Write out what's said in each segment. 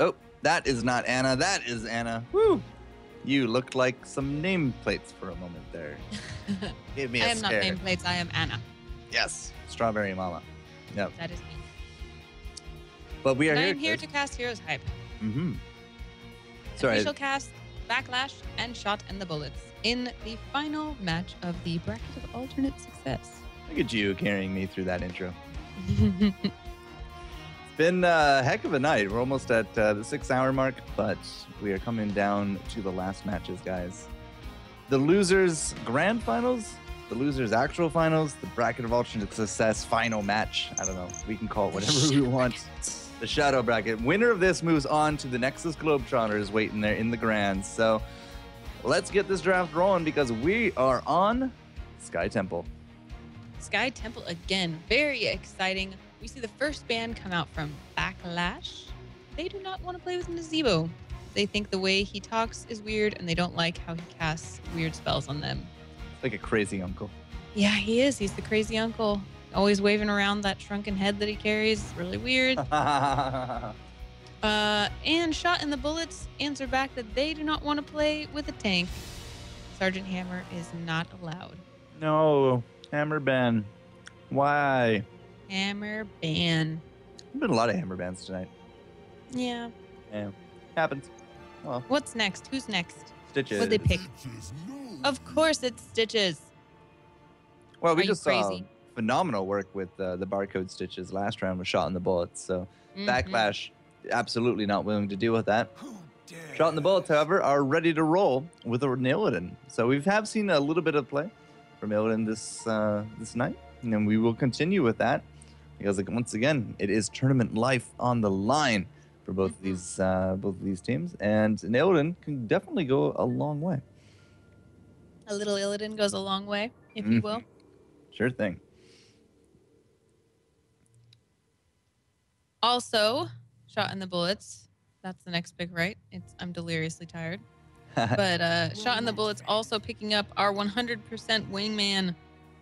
Oh, that is not Anna. That is Anna. Woo! You looked like some nameplates for a moment there. Give me a I am scare. not nameplates. I am Anna. Yes, Strawberry Mama. Yep. That is me. But we are and here. I am here to cast Heroes Hype. Mm-hmm. And Sorry. we shall cast Backlash and Shot in the Bullets in the final match of the Bracket of Alternate Success. Look at you carrying me through that intro. It's been a heck of a night. We're almost at the 6-hour mark, but we are coming down to the last matches, guys. The losers grand finals, the losers actual finals, the Bracket of Alternate Success final match. I don't know. We can call it whatever we want. The Shadow Bracket. Winner of this moves on to the Nexus Globetrotters waiting there in the grands. So let's get this draft rolling because we are on Sky Temple. Sky Temple again. Very exciting. We see the first band come out from Backlash. They do not want to play with Nazebo. They think the way he talks is weird, and they don't like how he casts weird spells on them. Like a crazy uncle. Yeah, he is. He's the crazy uncle. Always waving around that shrunken head that he carries. It's really weird. And Shot in the Bullets answer back that they do not want to play with a tank. Sergeant Hammer is not allowed. No, Hammer ban. Why? Hammer ban. There's been a lot of Hammer bans tonight. Yeah. Yeah, happens. Well, What's next? Who's next? Stitches. What'd they pick? Of course it's Stitches. Well, we Are you just saw crazy? phenomenal work with the barcode Stitches last round with Shot in the Bullets. So Backlash, absolutely not willing to deal with that. Shot in the Bullets, however, are ready to roll with a Illidan. So we have seen a little bit of play from Illidan this night, and then we will continue with that because once again, it is tournament life on the line for both of these teams, and an Illidan can definitely go a long way. A little Illidan goes a long way, if you will. Sure thing. Also, Shot in the Bullets. That's the next pick, right? I'm deliriously tired. But Shot in the Bullets also picking up our 100% wingman,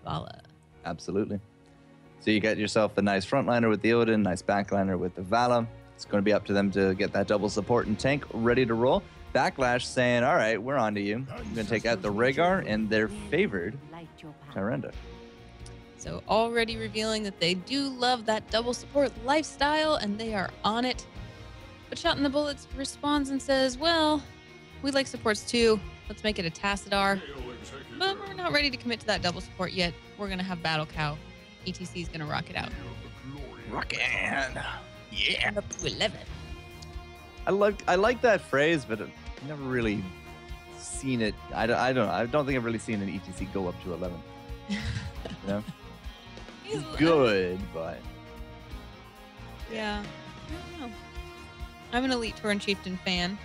Vala. Absolutely. So you got yourself a nice frontliner with the Illidan, nice backliner with the Vala. It's going to be up to them to get that double support and tank ready to roll. Backlash saying, all right, we're on to you. I'm going to take out the Rhaegar and their favored Tyrande. So already revealing that they do love that double support lifestyle, and they are on it. But Shot in the Bullets responds and says, well, we like supports too. Let's make it a Tassadar. But we're not ready to commit to that double support yet. We're going to have Battle Cow. ETC is going to rock it out. Rockin'. Yeah. And up to 11. I like that phrase, but I've never really seen it. I don't think I've really seen an ETC go up to 11. You know? It's good, but yeah. I don't know. I'm an Elite Tauren Chieftain fan.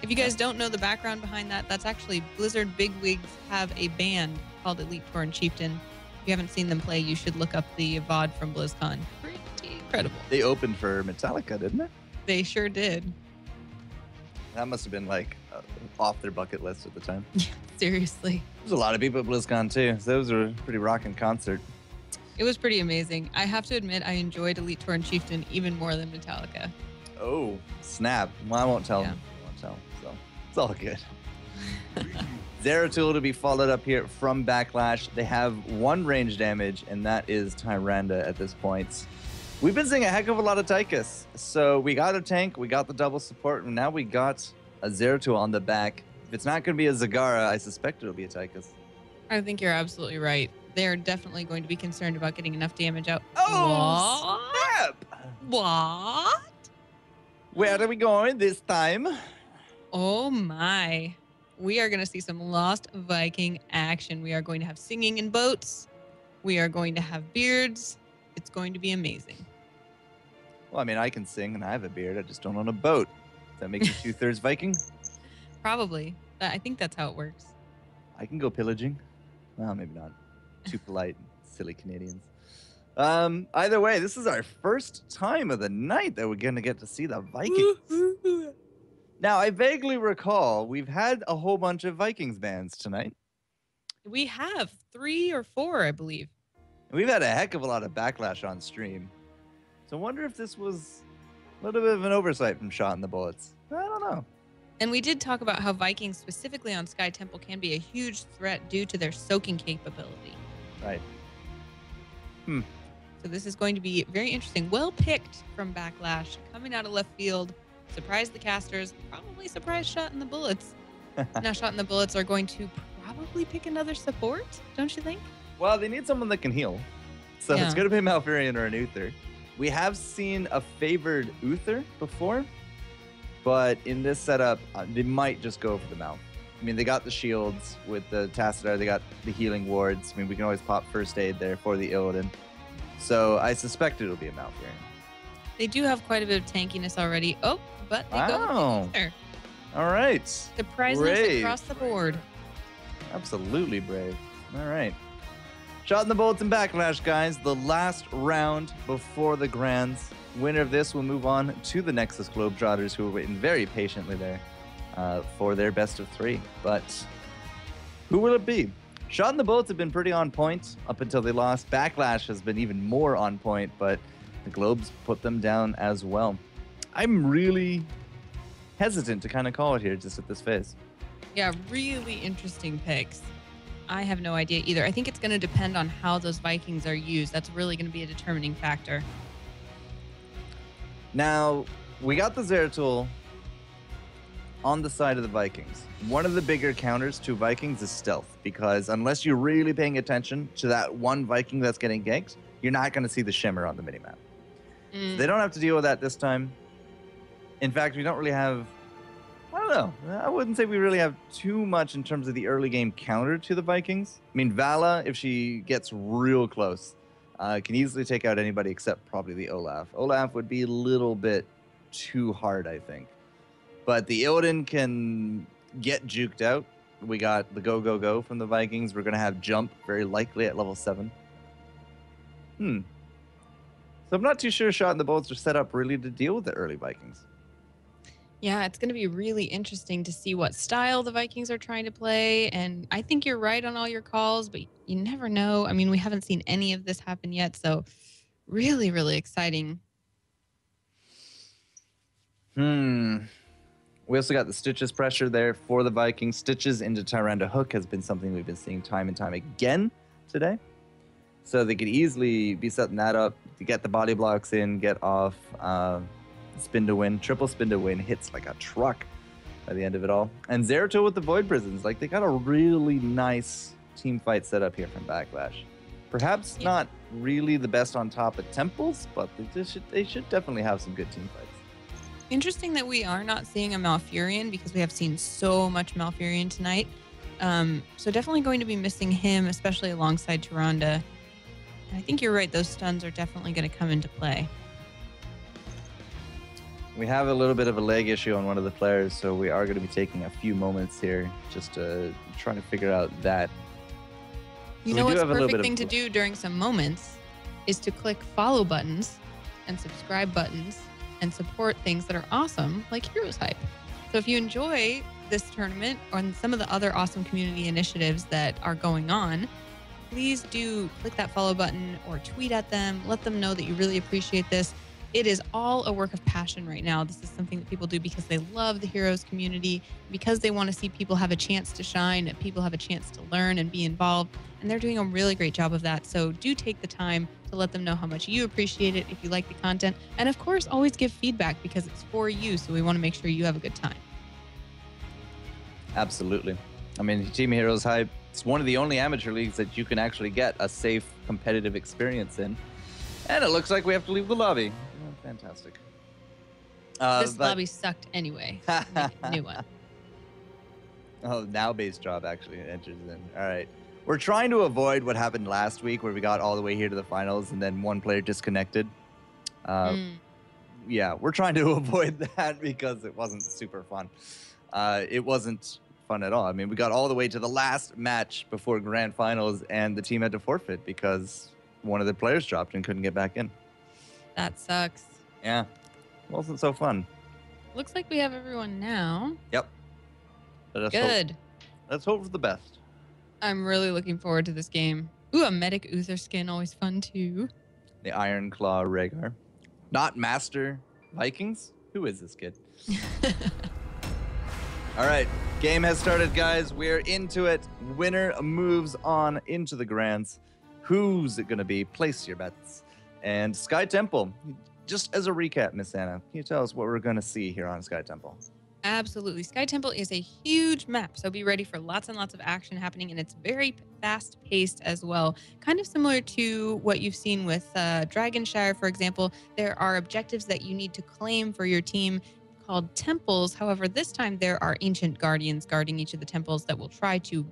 If you guys don't know the background behind that, that's actually Blizzard bigwigs have a band called Elite Tauren Chieftain. If you haven't seen them play, you should look up the VOD from BlizzCon. Pretty incredible. they opened for Metallica, didn't they? They sure did. That must have been like off their bucket list at the time. Yeah, seriously. There's a lot of people at BlizzCon too, so those were a pretty rocking concert. It was pretty amazing. I have to admit, I enjoyed Elite Tauren Chieftain even more than Metallica. Oh, snap. Well, I won't tell Yeah. them. I won't tell them, so it's all good. Zeratul to be followed up here from Backlash. They have one range damage, and that is Tyrande at this point. We've been seeing a heck of a lot of Tychus. So we got a tank, we got the double support, and now we got a Zeratul on the back. If it's not going to be a Zagara, I suspect it'll be a Tychus. I think you're absolutely right. They're definitely going to be concerned about getting enough damage out. Oh, snap! What? Where are we going this time? Oh my. We are going to see some Lost Viking action. We are going to have singing in boats. We are going to have beards. It's going to be amazing. Well, I mean, I can sing and I have a beard. I just don't own a boat. Does that make me 2/3 Viking? Probably. I think that's how it works. I can go pillaging. Well, maybe not. Too polite, silly Canadians. Either way, this is our first time of the night that we're going to get to see the Vikings. Now, I vaguely recall we've had a whole bunch of Vikings bands tonight. We have 3 or 4, I believe. And we've had a heck of a lot of Backlash on stream. So I wonder if this was A little bit of an oversight from Shot in the Bullets. I don't know. And we did talk about how Vikings, specifically on Sky Temple, can be a huge threat due to their soaking capability. Right. So this is going to be very interesting. Well picked from Backlash, coming out of left field. Surprised the casters, probably surprised Shot in the Bullets. Now Shot in the Bullets are going to probably pick another support, don't you think? Well, they need someone that can heal. So it's going to be a Malfurion or an Uther. We have seen a favored Uther before, but in this setup, they might just go for the Malf. I mean, they got the shields with the Tassadar, they got the healing wards. I mean, we can always pop first aid there for the Illidan. So I suspect it'll be a Malfurion. They do have quite a bit of tankiness already. Oh, but they go with the Uther. All right. Surpriseness across the board. Absolutely brave. All right. Shot in the Bullets and Backlash, guys. The last round before the Grands. Winner of this will move on to the Nexus Globetrotters, who are waiting very patiently there for their best of 3. But who will it be? Shot in the Bullets have been pretty on point up until they lost. Backlash has been even more on point, but the Globes put them down as well. I'm really hesitant to kind of call it here just at this phase. Yeah, really interesting picks. I have no idea either. I think it's going to depend on how those Vikings are used. That's really going to be a determining factor. Now, we got the Zeratul on the side of the Vikings. One of the bigger counters to Vikings is stealth, because unless you're really paying attention to that one Viking that's getting ganked, you're not going to see the shimmer on the minimap. So they don't have to deal with that this time. In fact, we don't really have... I don't know. I wouldn't say we really have too much in terms of the early game counter to the Vikings. I mean, Vala, if she gets real close, can easily take out anybody except probably the Olaf. Olaf would be a little bit too hard, I think. But the Illidan can get juked out. We got the go, go, go from the Vikings. We're going to have jump, very likely at level 7. So I'm not too sure Shot in the Bullets are set up really to deal with the early Vikings. Yeah, it's going to be really interesting to see what style the Vikings are trying to play. And I think you're right on all your calls, but you never know. I mean, we haven't seen any of this happen yet. So really, really exciting. We also got the Stitches pressure there for the Vikings. Stitches into Tyrande Hook has been something we've been seeing time and time again today. So they could easily be setting that up to get the body blocks in, get off... spin to win, triple spin to win, hits like a truck by the end of it all. And Zeratul with the Void Prisons, like they got a really nice team fight set up here from Backlash. Perhaps not really the best on top at temples, but they should definitely have some good team fights. Interesting that we are not seeing a Malfurion because we have seen so much Malfurion tonight. So definitely going to be missing him, especially alongside Tyrande. And I think you're right, those stuns are definitely going to come into play. We have a little bit of a leg issue on one of the players, so we are going to be taking a few moments here just to try to figure out that. You know what's a perfect thing to do during some moments is to click follow buttons and subscribe buttons and support things that are awesome like HeroesHype. So if you enjoy this tournament or some of the other awesome community initiatives that are going on, please do click that follow button or tweet at them. Let them know that you really appreciate this. It is all a work of passion right now. This is something that people do because they love the Heroes community, because they want to see people have a chance to shine, and people have a chance to learn and be involved. And they're doing a really great job of that. So do take the time to let them know how much you appreciate it if you like the content. And of course, always give feedback because it's for you. So we want to make sure you have a good time. Absolutely. I mean, Team HeroesHype, it's one of the only amateur leagues that you can actually get a safe, competitive experience in. And it looks like we have to leave the lobby. Oh, fantastic. This lobby sucked anyway. So make a new one. Oh, now base job actually enters in. All right. We're trying to avoid what happened last week where we got all the way here to the finals and then one player disconnected. Yeah, we're trying to avoid that because it wasn't super fun. It wasn't fun at all. I mean, we got all the way to the last match before grand finals and the team had to forfeit because one of the players dropped and couldn't get back in. That sucks. Yeah. Wasn't so fun. Looks like we have everyone now. Yep. Good. Let's hope for the best. I'm really looking forward to this game. Ooh, a Medic Uther skin, always fun too. The Iron Claw Rhaegar. Not Master Vikings? Who is this kid? All right, game has started, guys. We're into it. Winner moves on into the grands. Who's it going to be? Place your bets. And Sky Temple, just as a recap, Miss Anna, can you tell us what we're going to see here on Sky Temple? Absolutely. Sky Temple is a huge map, so be ready for lots and lots of action happening, and it's very fast-paced as well. Kind of similar to what you've seen with Dragonshire, for example. There are objectives that you need to claim for your team called temples. However, this time there are ancient guardians guarding each of the temples that will try to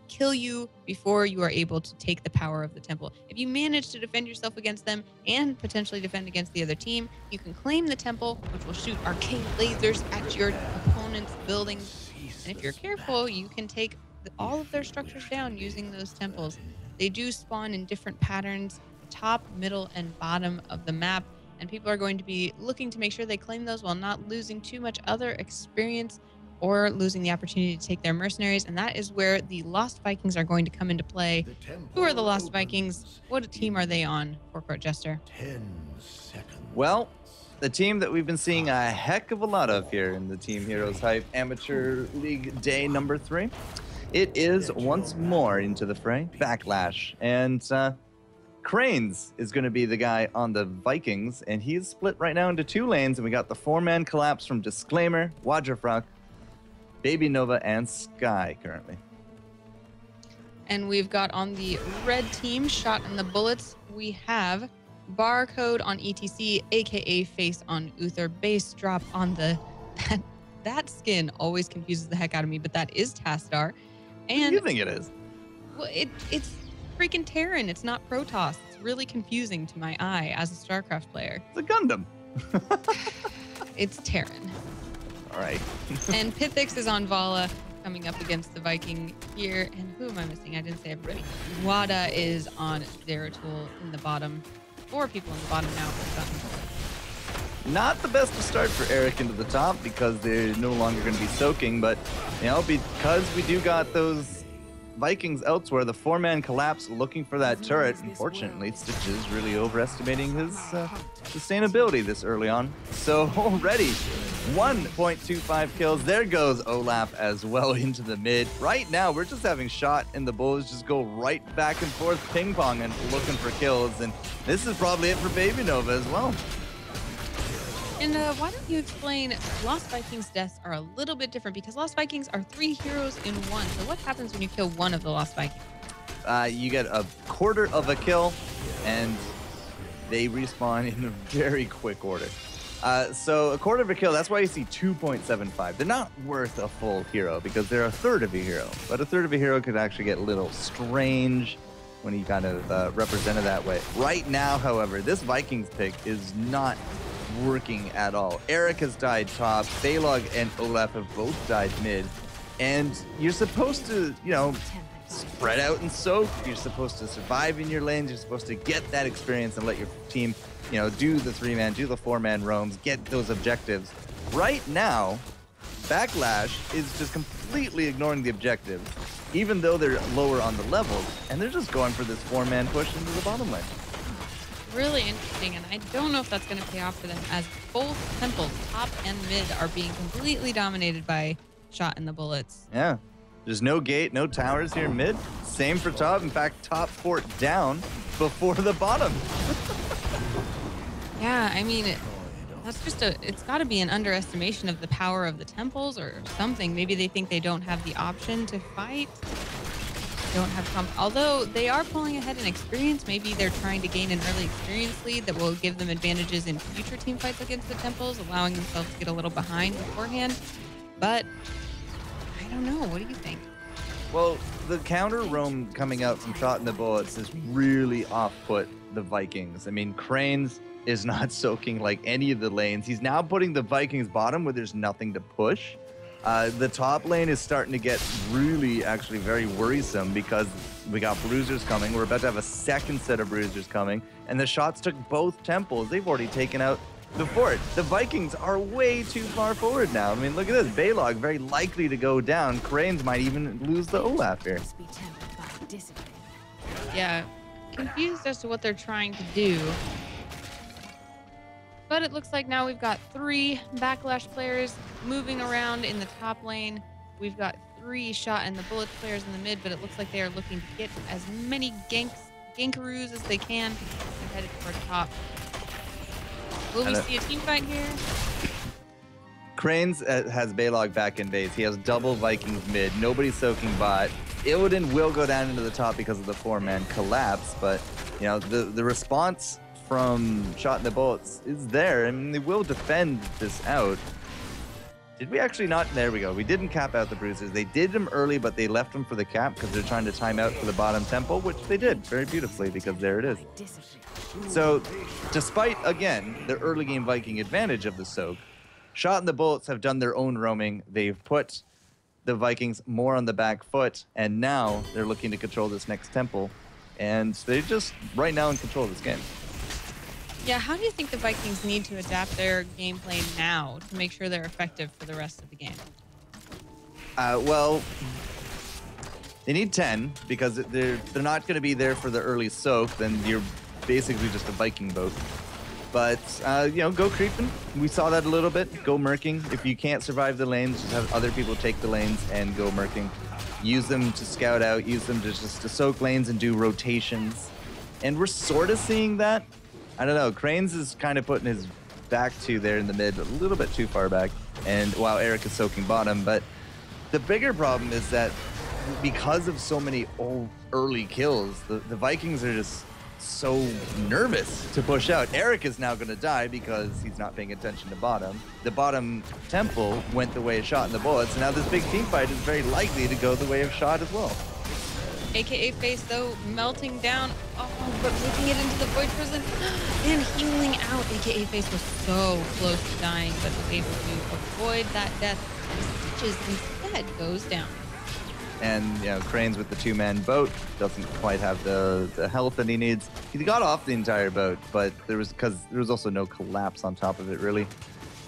kill you before you are able to take the power of the temple. If you manage to defend yourself against them and potentially defend against the other team, you can claim the temple, which will shoot arcane lasers at your opponent's buildings. And if you're careful, you can take all of their structures down using those temples. They do spawn in different patterns, top, middle, and bottom of the map, and people are going to be looking to make sure they claim those while not losing too much other experience or losing the opportunity to take their mercenaries. And that is where the Lost Vikings are going to come into play. Who are the Lost Vikings? What team are they on, Forecourt Jester? 10 seconds. Well, the team that we've been seeing a heck of a lot of here in the Team Heroes Hype Amateur League Day number 3. It is once more into the fray, Backlash. And Cranes is going to be the guy on the Vikings, and he's split right now into 2 lanes, and we got the 4-man collapse from Disclaimer, Wajafrak, Baby Nova, and Sky currently. And we've got on the red team, Shot in the Bullets, we have Barcode on ETC, aka Face on Uther, Base Drop on the... That skin always confuses the heck out of me, but that is Tastar. And What do you think it is? well, it's freaking Terran. It's not Protoss. It's really confusing to my eye as a StarCraft player. It's a Gundam. It's Terran. All right. And Pythix is on Vala, coming up against the Viking here. And who am I missing? I didn't say everybody. Wada is on Zeratul in the bottom. 4 people in the bottom now. Not the best to start for Eric into the top because they're no longer going to be soaking, but because we do got those Vikings elsewhere, the 4-man collapse looking for that turret. Unfortunately, Stitch is really overestimating his sustainability this early on. So already 1.25 kills. There goes Olaf as well into the mid. Right now, we're just having Shot in the Bulls just go right back and forth ping pong and looking for kills. And this is probably it for Baby Nova as well. And why don't you explain Lost Vikings' deaths are a little bit different because Lost Vikings are 3 heroes in 1. So what happens when you kill one of the Lost Vikings? You get a quarter of a kill, and they respawn in a very quick order. So a quarter of a kill, that's why you see 2.75. They're not worth a full hero because they're a third of a hero. But a third of a hero could actually get a little strange when you kind of represent it that way. Right now, however, this Vikings pick is not working at all. Eric has died top. Balog and Olaf have both died mid. And you're supposed to, spread out and soak. You're supposed to survive in your lanes. You're supposed to get that experience and let your team, do the 3-man, do the 4-man roams, get those objectives. Right now, Backlash is just completely ignoring the objectives, even though they're lower on the levels, and they're just going for this 4-man push into the bottom lane. Really interesting, and I don't know if that's going to pay off for them as both temples, top and mid, are being completely dominated by Shot in the Bullets. Yeah. There's no gate, no towers here mid. Same for top. In fact, top fort down before the bottom. Yeah, I mean, that's just it's got to be an underestimation of the power of the temples or something. Maybe they think they don't have the option to fight. Don't have although they are pulling ahead in experience. Maybe they're trying to gain an early experience lead that will give them advantages in future team fights against the temples, allowing themselves to get a little behind beforehand. But I don't know. What do you think? Well, the counter roam coming out from Shot in the Bullets has really off-put the Vikings. I mean, Cranes is not soaking like any of the lanes. He's now putting the Vikings bottom where there's nothing to push. The top lane is starting to get really actually very worrisome because we got bruisers coming. We're about to have a second set of bruisers coming, and the Shots took both temples. They've already taken out the fort. The Vikings are way too far forward now. I mean, look at this. Balog very likely to go down. Cranes might even lose the Olaf here. Yeah, confused as to what they're trying to do. But it looks like now we've got 3 Backlash players moving around in the top lane. We've got 3 Shot and the Bullets players in the mid, but it looks like they are looking to get as many gankaroos as they can and headed toward top. Will we see a team fight here? Cranes has Balog back in base. He has double Vikings mid. Nobody's soaking bot. Illidan will go down into the top because of the 4-man collapse, but you know the response from Shot and the Bullets is there. I mean, they will defend this out. Did we actually not? There we go. We didn't cap out the bruisers. They did them early, but they left them for the cap because they're trying to time out for the bottom temple, which they did very beautifully because there it is. So, despite, again, the early game Viking advantage of the soak, Shot and the Bullets have done their own roaming. They've put the Vikings more on the back foot, and now they're looking to control this next temple. And they're just right now in control of this game. Yeah, how do you think the Vikings need to adapt their gameplay now to make sure they're effective for the rest of the game? Well, they need 10 because they're not going to be there for the early soak. Then you're basically just a Viking boat. But, you know, go creeping. We saw that a little bit. Go merking. If you can't survive the lanes, just have other people take the lanes and go merking. Use them to scout out. Use them to just to soak lanes and do rotations. And we're sort of seeing that. I don't know. Cranes is kind of putting his back to there in the mid, a little bit too far back. And while Eric is soaking bottom. But the bigger problem is that because of so many early kills, the Vikings are just so nervous to push out. Eric is now going to die because he's not paying attention to bottom. The bottom temple went the way of Shot and the Bullets, and now this big team fight is very likely to go the way of Shot as well. AKA Face, though, melting down. Oh, but making it into the Void Prison and healing out. AKA Face was so close to dying, but was able to avoid that death. And Stitches instead goes down. And, you know, Cranes with the 2-man boat doesn't quite have the health that he needs. He got off the entire boat, but there was also no collapse on top of it, really.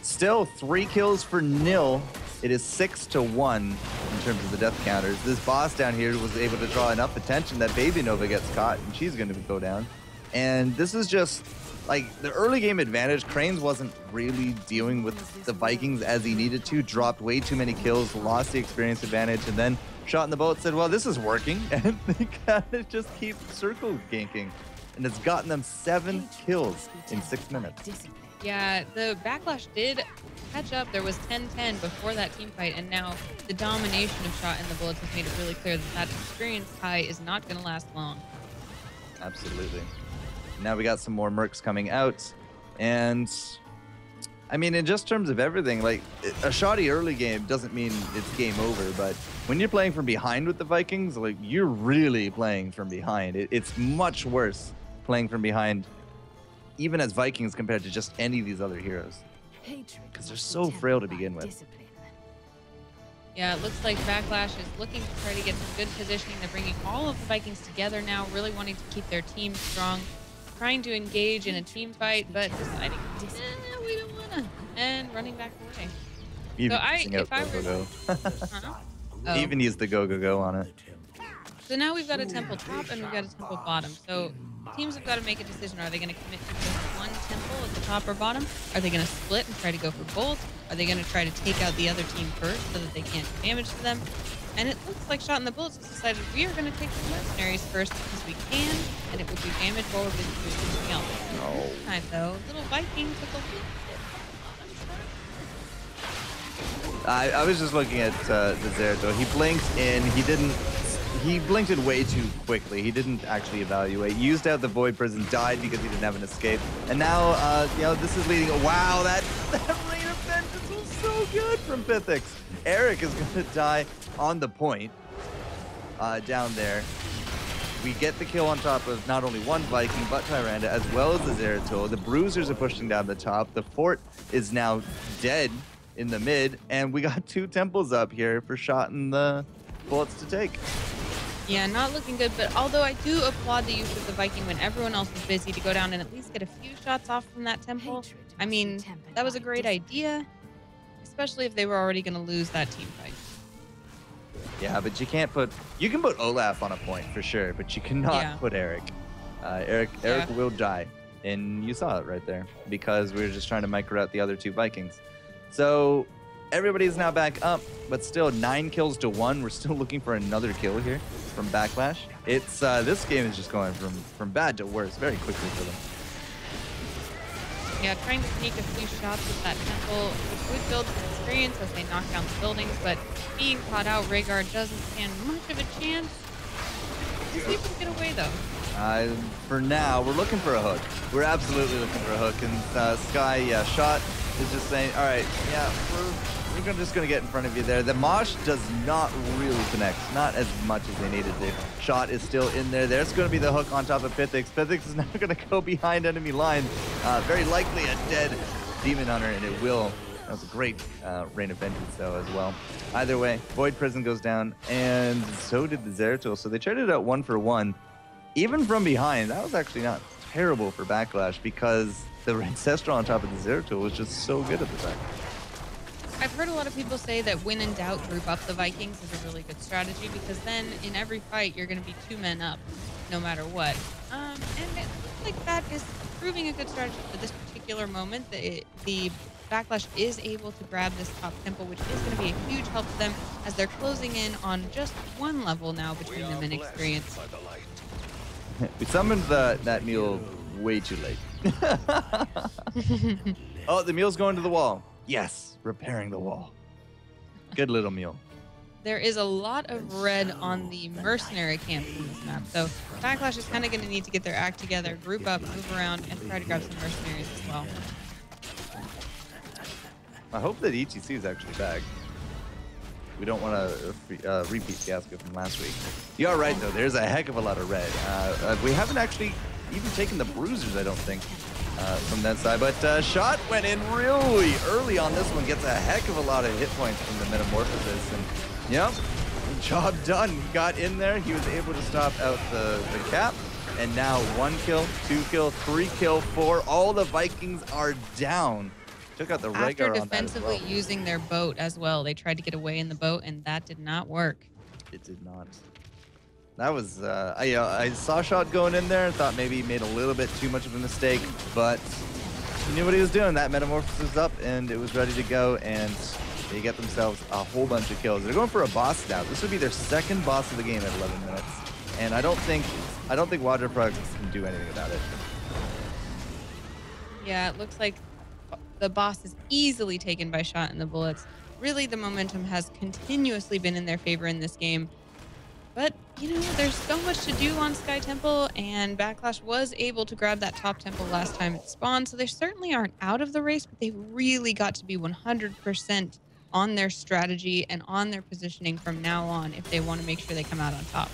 Still, 3 kills for nil. It is 6-1 in terms of the death counters. This boss down here was able to draw enough attention that Baby Nova gets caught, and she's going to go down. And this is just, like, the early game advantage. Cranes wasn't really dealing with the Vikings as he needed to. Dropped way too many kills, lost the experience advantage, and then Shot in the Boat said, well, this is working, and they kind of just keep circle ganking. And it's gotten them 7 kills in 6 minutes. Yeah, the Backlash did catch up. There was 10-10 before that team fight, and now the domination of Shot in the Bullets has made it really clear that that experience high is not going to last long. Absolutely. Now we got some more mercs coming out, and I mean, in just terms of everything, like, a shoddy early game doesn't mean it's game over, but when you're playing from behind with the Vikings, like, you're really playing from behind. It's much worse playing from behind, even as Vikings compared to just any of these other heroes, because they're so frail to begin with. Yeah, it looks like Backlash is looking to try to get some good positioning. They're bringing all of the Vikings together now, really wanting to keep their team strong, trying to engage in a team fight, but deciding, we don't want to, and running back away. Even so if I were go. Oh. Even use the go on it. So now we've got a temple top and we've got a temple bottom. So teams have got to make a decision. Are they going to commit to just one temple at the top or bottom? Are they going to split and try to go for both? Are they going to try to take out the other team first so that they can't do damage to them? And it looks like Shot in the Bullets has decided we are going to take the mercenaries first because we can, and it would do damage while we're busy doing something else. No. This time, though, little Viking took a little bit. I was just looking at the Zeratul. He blinked in. He blinked in way too quickly. He didn't actually evaluate. Used out the Void Prison, died because he didn't have an escape. And now, you know, this is leading. Wow, that Rain of Vengeance was so good from Pythix. Eric is going to die on the point down there. We get the kill on top of not only one Viking, but Tyrande, as well as the Zeratul. The Bruisers are pushing down the top. The fort is now dead in the mid, and we got 2 temples up here for Shot and the Bullets to take. Yeah, not looking good, but although I do applaud the use of the Viking when everyone else was busy to go down and at least get a few shots off from that temple, I mean, that was a great idea, especially if they were already going to lose that team fight. Yeah, but you can put Olaf on a point for sure, but you cannot put Eric. Eric will die. And you saw it right there because we were just trying to micro out the other two Vikings. So everybody's now back up, but still 9 kills to 1. We're still looking for another kill here from Backlash. It's this game is just going from bad to worse very quickly for them. Yeah, trying to sneak a few shots with that temple, which would build some experience as they knock down the buildings, but being caught out, Rhaegar doesn't stand much of a chance. He's able to get away though. For now, we're looking for a hook. We're absolutely looking for a hook, and Sky, yeah, Shot is just saying, all right, yeah, we're just gonna get in front of you there. The Mosh does not really connect, not as much as they needed to. Shot is still in there. There's gonna be the hook on top of Pythix. Pythix is now gonna go behind enemy lines. Very likely a dead Demon Hunter, and it will. That was a great Rain of Vengeance, though, as well. Either way, Void Prison goes down, and so did the Zeratul. So they traded out 1 for 1. Even from behind, that was actually not terrible for Backlash because the Ancestral on top of the Zeratul was just so good at the time. I've heard a lot of people say that when in doubt, group up the Vikings is a really good strategy because then in every fight, you're going to be 2 men up no matter what. And it looks like that is proving a good strategy for this particular moment. The Backlash is able to grab this top temple, which is going to be a huge help to them as they're closing in on just 1 level now between them in experience. We summoned that mule way too late. Oh, the mule's going to the wall. Yes, repairing the wall. Good little mule. There is a lot of red on the mercenary camp in this map, so Backlash is kind of going to need to get their act together, group up, move around, and try to grab some mercenaries as well. I hope that ETC is actually back. We don't want to repeat fiasco from last week. You are right, though. There's a heck of a lot of red. We haven't actually even taken the bruisers, I don't think, from that side. But Shot went in really early on this one. Gets a heck of a lot of hit points from the Metamorphosis. And, yep, job done. He got in there. He was able to stop out the cap. And now 1 kill, 2 kill, 3 kill, 4. All the Vikings are down. Took out the Rhaegar After on that as defensively well. using their boat as well. They tried to get away in the boat, and that did not work. It did not. That was, I saw Shot going in there and thought maybe he made a little bit too much of a mistake, but he knew what he was doing. That Metamorphosis was up, and it was ready to go, and they get themselves a whole bunch of kills. They're going for a boss now. This would be their 2nd boss of the game at 11 minutes, and I don't think Waterfrog can do anything about it. Yeah, it looks like the boss is easily taken by Shot and the bullets. Really, the momentum has continuously been in their favor in this game. But, you know, there's so much to do on Sky Temple, and Backlash was able to grab that top temple last time it spawned, so they certainly aren't out of the race, but they've really got to be 100% on their strategy and on their positioning from now on if they want to make sure they come out on top.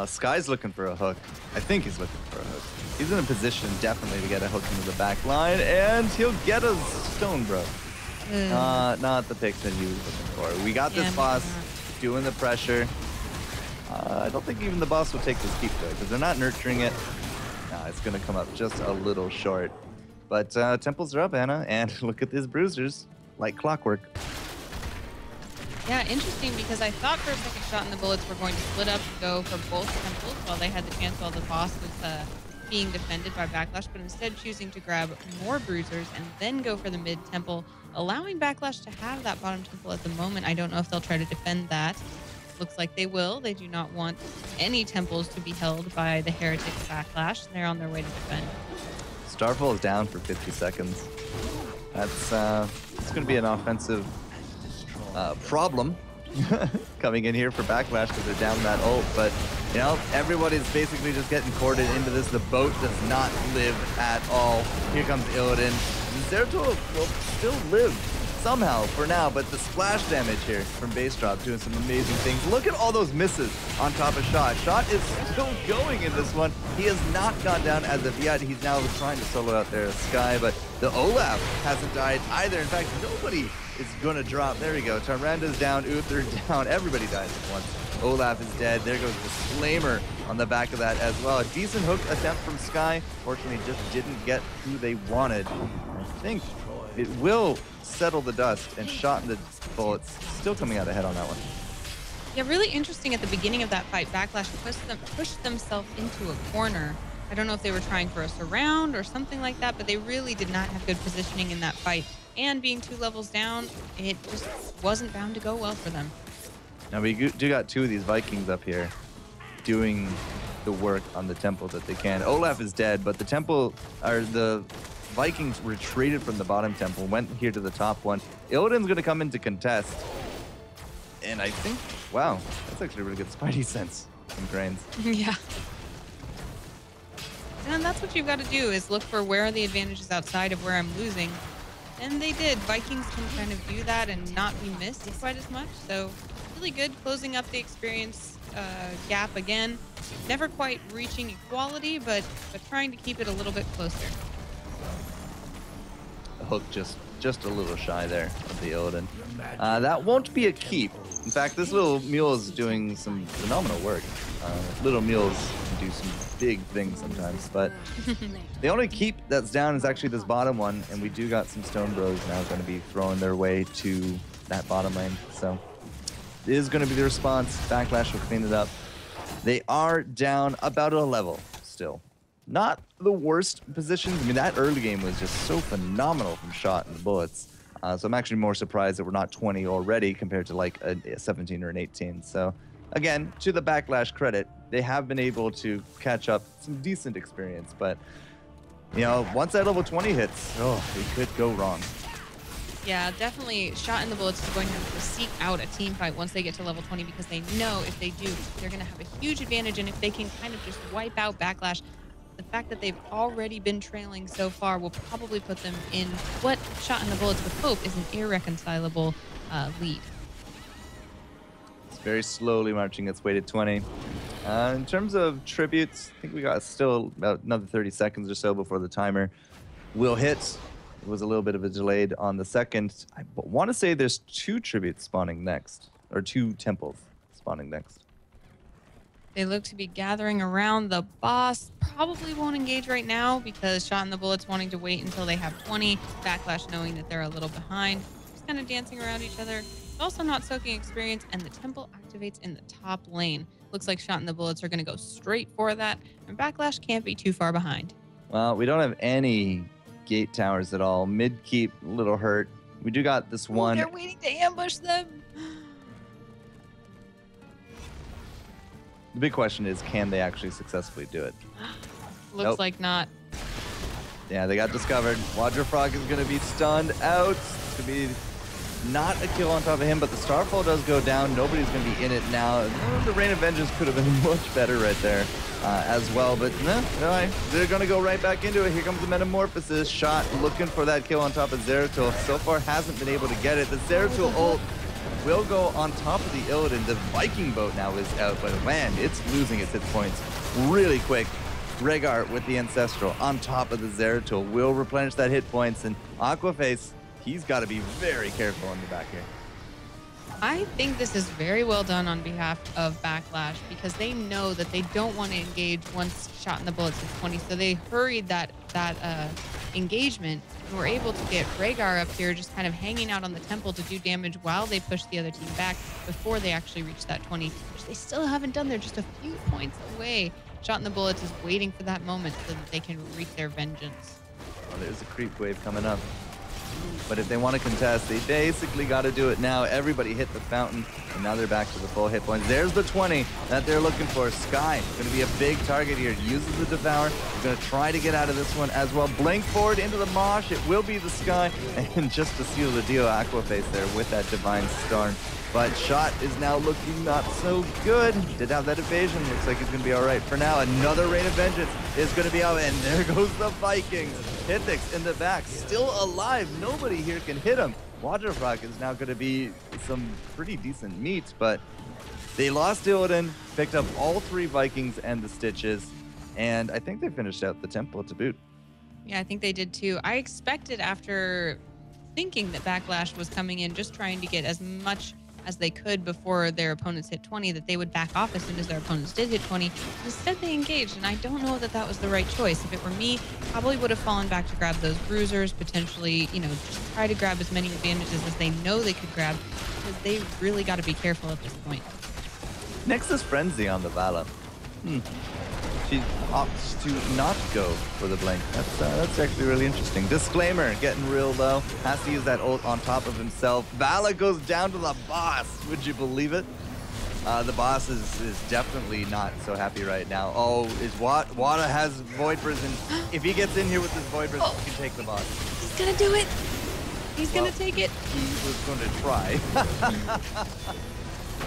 Sky's looking for a hook. I think he's looking for a hook. He's in a position definitely to get a hook into the back line, and he'll get a stone, bro. Not the pick that he was looking for. We got this boss doing the pressure. I don't think even the boss will take this keep though, because they're not nurturing it. Nah, it's gonna come up just a little short. But temples are up, Anna, and look at these bruisers, like clockwork. Yeah, interesting, because I thought for a second Shot and the bullets were going to split up and go for both temples while they had the chance while the boss was being defended by Backlash, but instead choosing to grab more bruisers and then go for the mid temple, allowing Backlash to have that bottom temple at the moment. I don't know if they'll try to defend that. Looks like they will. They do not want any temples to be held by the Heretic Backlash. They're on their way to defend. Starfall is down for 50 seconds. That's it's going to be an offensive problem coming in here for Backlash because they're down that ult. But, you know, everybody's basically just getting corded into this. The boat does not live at all. Here comes Illidan. Zeratul will still live somehow for now, but the splash damage here from Base Drop doing some amazing things. Look at all those misses on top of Shot. Shot is still going in this one. He has not gone down as of yet. He's now trying to solo out there Sky, but the Olaf hasn't died either. In fact, nobody is going to drop. There we go. Tyranda's down, Uther down. Everybody dies at once. Olaf is dead. There goes the Flamer on the back of that as well. A decent hook attempt from Sky. Fortunately, just didn't get who they wanted. I think it will settle the dust, and Shot in the bullets still coming out ahead on that one. Yeah, really interesting at the beginning of that fight, Backlash pushed themselves into a corner I don't know if they were trying for a surround or something like that, but they really did not have good positioning in that fight. And being 2 levels down, it just wasn't bound to go well for them. Now we do got 2 of these Vikings up here doing the work on the temple that they can. Olaf is dead, but the Vikings retreated from the bottom temple, went here to the top one. Illidan's going to come in to contest. And I think, wow, that's actually a really good Spidey sense from Cranes. Yeah. And that's what you've got to do, is look for where are the advantages outside of where I'm losing. And they did. Vikings can kind of do that and not be missed quite as much. So really good, closing up the experience gap again. Never quite reaching equality, but trying to keep it a little bit closer. The hook just a little shy there of the Illidan. That won't be a keep. In fact, this little mule is doing some phenomenal work. Little mules can do some big things sometimes, but the only keep that's down is actually this bottom one, and we do got some Stone Bros now going to be throwing their way to that bottom lane. So it is going to be the response. Backlash will clean it up. They are down about a level still. Not the worst positions. I mean, that early game was just so phenomenal from Shot and the Bullets. So I'm actually more surprised that we're not 20 already compared to like a 17 or an 18. So again, to the Backlash credit, they have been able to catch up some decent experience. But, you know, once that level 20 hits, oh, it could go wrong. Yeah, definitely Shot in the Bullets is going to have to seek out a team fight once they get to level 20, because they know if they do, they're going to have a huge advantage. And if they can kind of just wipe out Backlash, the fact that they've already been trailing so far will probably put them in what Shot in the Bullets would hope is an irreconcilable lead. It's very slowly marching its way to 20. In terms of tributes, I think we got still about another 30 seconds or so before the timer will hit. It was a little bit of a delayed on the second. I want to say there's 2 tributes spawning next, or 2 temples spawning next. They look to be gathering around the boss. Probably won't engage right now because Shot in the Bullets wanting to wait until they have 20. Backlash knowing that they're a little behind. Just kind of dancing around each other. Also not soaking experience, and the temple activates in the top lane. Looks like Shot in the Bullets are going to go straight for that, and Backlash can't be too far behind. Well, we don't have any gate towers at all. Mid keep, a little hurt. We do got this one. They're waiting to ambush them. The big question is, can they actually successfully do it? Looks like not. Yeah, they got discovered. Frog is going to be stunned out. It's going to be not a kill on top of him, but the Starfall does go down. Nobody's going to be in it now. The Rain of Vengeance could have been much better right there as well, but no, they're going to go right back into it. Here comes the Metamorphosis. Shot looking for that kill on top of Zeratul. So far hasn't been able to get it. The Zeratul ult will go on top of the Illidan. The Viking boat now is out, but man, it's losing its hit points really quick. Rhaegar with the Ancestral on top of the Zeratul will replenish that hit points, and Aquaface, he's got to be very careful in the back here. I think this is very well done on behalf of Backlash, because they know that they don't want to engage once Shot in the Bullets is 20, so they hurried that engagement and were able to get Rhaegar up here just kind of hanging out on the temple to do damage while they push the other team back before they actually reach that 20, which they still haven't done. They're just a few points away. Shot in the Bullets is waiting for that moment so that they can wreak their vengeance. Well, there's a creep wave coming up. But if they want to contest, they basically got to do it now. Everybody hit the fountain, and now they're back to the full hit points. There's the 20 that they're looking for. Sky going to be a big target here. Uses the Devour. They're going to try to get out of this one as well. Blink forward into the Mosh. It will be the Sky. And just to seal the deal, Aquaface there with that Divine Storm. But Shot is now looking not so good. Did have that evasion. Looks like he's going to be all right for now. Another Rain of Vengeance is going to be out. And there goes the Vikings. Hithix in the back, still alive. Nobody here can hit him. Frog is now going to be some pretty decent meat, but they lost Illidan, picked up all 3 Vikings and the Stitches, and I think they finished out the temple to boot. Yeah, I think they did too. I expected, after thinking that Backlash was coming in just trying to get as much as they could before their opponents hit 20, that they would back off as soon as their opponents did hit 20. Instead, they engaged, and I don't know that that was the right choice. If it were me, probably would have fallen back to grab those bruisers, potentially, you know, just try to grab as many advantages as they know they could grab, because they really got to be careful at this point. Nexus Frenzy on the Vala. She opts to not go for the blink. That's actually really interesting. Disclaimer, getting real low. Has to use that ult on top of himself. Vala goes down to the boss. Would you believe it? The boss is definitely not so happy right now. Oh, Wada has Void Prison. If he gets in here with this Void Prison, he can take the boss. He's gonna do it. He's gonna take it. He was going to try.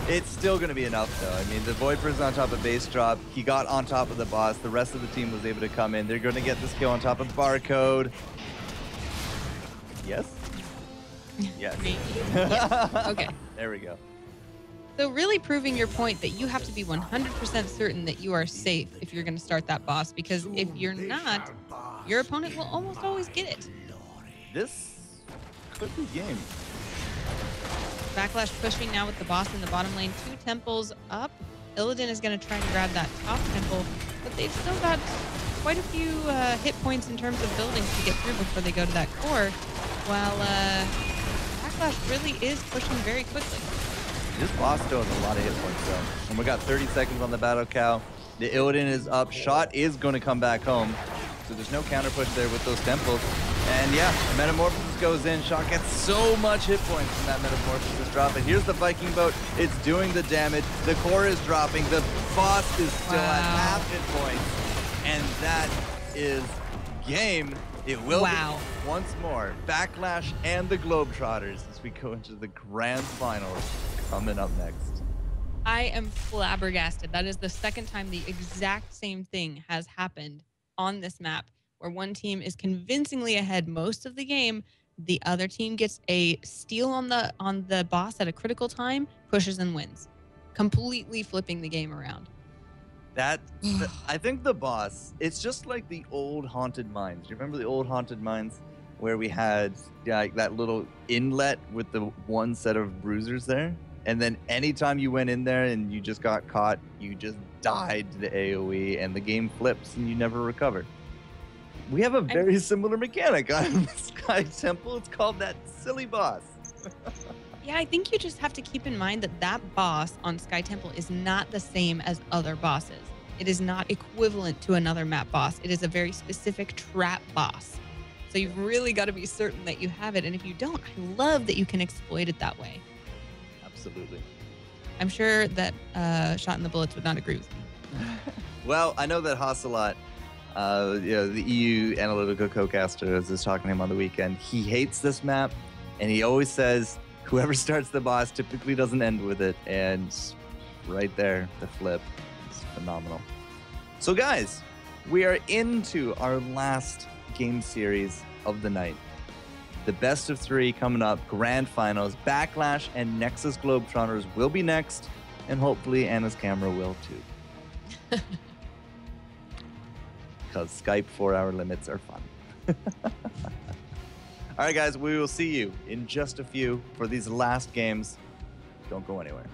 It's still going to be enough, though. I mean, the Void Prison on top of base drop. He got on top of the boss. The rest of the team was able to come in. They're going to get this kill on top of Barcode. Yes? Yes. Yes. Okay. There we go. So really proving your point that you have to be 100% certain that you are safe if you're going to start that boss, because if you're not, your opponent will almost always get it. This could be game. Backlash pushing now with the boss in the bottom lane. 2 temples up. Illidan is going to try and grab that top temple, but they've still got quite a few hit points in terms of buildings to get through before they go to that core, while Backlash really is pushing very quickly. This boss still has a lot of hit points, though. And we got 30 seconds on the battle cow. The Illidan is up. Shot is going to come back home. So there's no counter push there with those temples. And yeah, Metamorphosis goes in. Shot gets so much hit points from that Metamorphosis drop. And here's the Viking boat. It's doing the damage. The core is dropping. The boss is still at half hit points. And that is game. It will be once more Backlash and the Globetrotters as we go into the grand finals coming up next. I am flabbergasted. That is the second time the exact same thing has happened on this map, where one team is convincingly ahead most of the game. The other team gets a steal on the boss at a critical time, pushes and wins, completely flipping the game around. I think the boss, it's just like the old haunted mines. You remember the old haunted mines where we had like that little inlet with the one set of bruisers there? And then anytime you went in there and you just got caught, you just died to the AoE and the game flips and you never recover. We have a very similar mechanic on Sky Temple. It's called that silly boss. Yeah, I think you just have to keep in mind that that boss on Sky Temple is not the same as other bosses. It is not equivalent to another map boss. It is a very specific trap boss. So you've really got to be certain that you have it. And if you don't, I love that you can exploit it that way. Absolutely. I'm sure that Shot in the Bullets would not agree with me. Well, I know that Hasselot, the EU analytical co-caster, was talking to him on the weekend. He hates this map, and he always says whoever starts the boss typically doesn't end with it. And right there, the flip is phenomenal. So guys, we are into our last game series of the night. The best of 3 coming up, grand finals. Backlash and Nexus Globetrotters will be next, and hopefully Anna's camera will too. Because Skype 4-hour limits are fun. All right, guys, we will see you in just a few for these last games. Don't go anywhere.